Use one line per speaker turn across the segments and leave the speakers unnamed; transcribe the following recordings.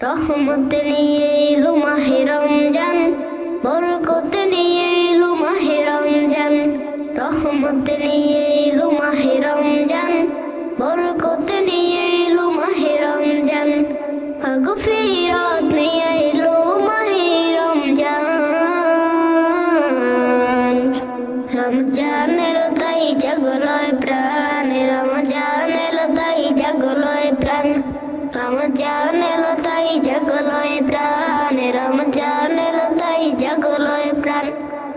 রহমত নিয়ে এলো মাহে রমজান, বরকত নিয়ে এলো মাহে রমজান। রহমত নিয়ে এলো মাহে রমজান, বরকত নিয়ে এলো মাহে রমজান। মাগফিরাত নিয়ে এলো মাহে রমজান। রমজান এলো তাই জাগলয় প্রাণ, রমজান এলো তাই জাগলয় প্রাণ। রমজান এলো তাই জাগলয় প্রাণ, রমজান এলো তাই জাগলয় প্রাণ।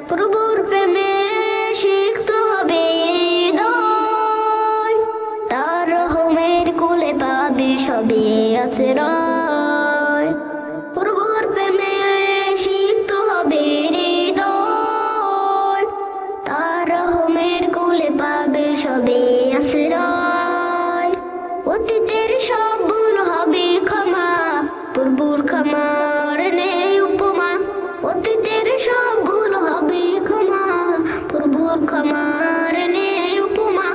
প্রভুর প্রেমে শিখতে হবে হৃদয়, তার রহমের কুলে পাবি সবে আশ্রয়। প্রভুর প্রেমে শিখতে হবে হৃদয়, তার রহমের কুলে পাবে সবে আশ্রয়। অতীতের সব ভুল হবে ক্ষমা, প্রভুর ক্ষমার নেই উপমা। অতীতের সব ভুল হবে ক্ষমা, প্রভুর ক্ষমার নেই উপমা।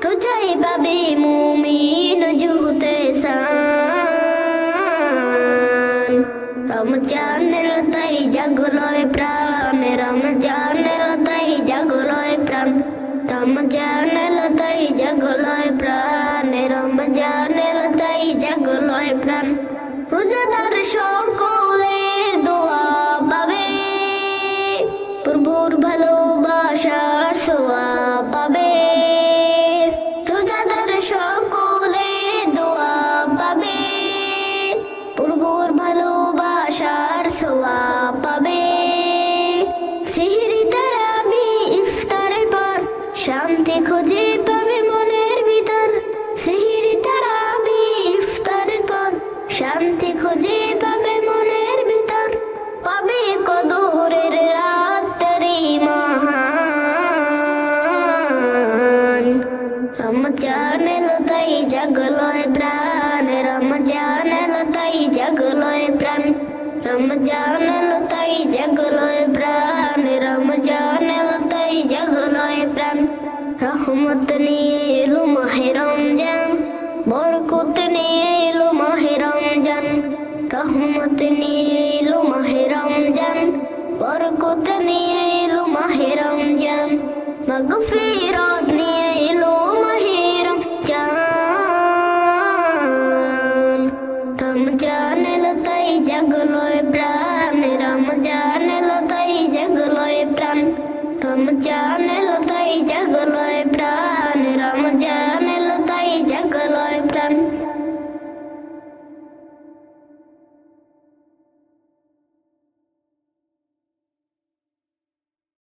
রোজাই পাবে মুমিন জুহতে সান। রমজান এলো তাই জাগলয় প্রাণ, রমজান এলো তাই জাগলয় প্রাণ। রমজান এলো তাই জাগলয় প্রাণ, রমজান এলো তাই জাগলয় প্রাণ। রোজাদার সকলের দোয়া পাবে, প্রভুর ভালোবাসার ছোঁয়া পাবে। রোজাদার সকলের দোয়া পাবে, প্রভুর ভালোবাসার ছোঁয়া পাবে। সেহরি তারাবি ইফতারের পর শান্তি খুঁজে পাবে মনের ভিতর। সেহরি তারাবি ইফতারের পর শান্তি খুঁজে পাবে মনের ভিতর। পাবে কদরের রাত্রি মহান। রমজান এলো তাই জাগলয় প্রাণ, রমজান এলো তাই জাগলয় প্রাণ। রমজান এলো তাই জাগলয় প্রাণ, রমজান এলো তাই জাগলয় প্রাণ। রহমত নিয়ে এলো মাহে রমজান, বরকত নিয়ে এলো মাহে রমজান। রহমত নিয়ে এলো মাহে রমজান, বরকত নিয়ে এলো মাহে রমজান। মাগফিরাত নিয়ে এলো মাহে রমজান। রমজান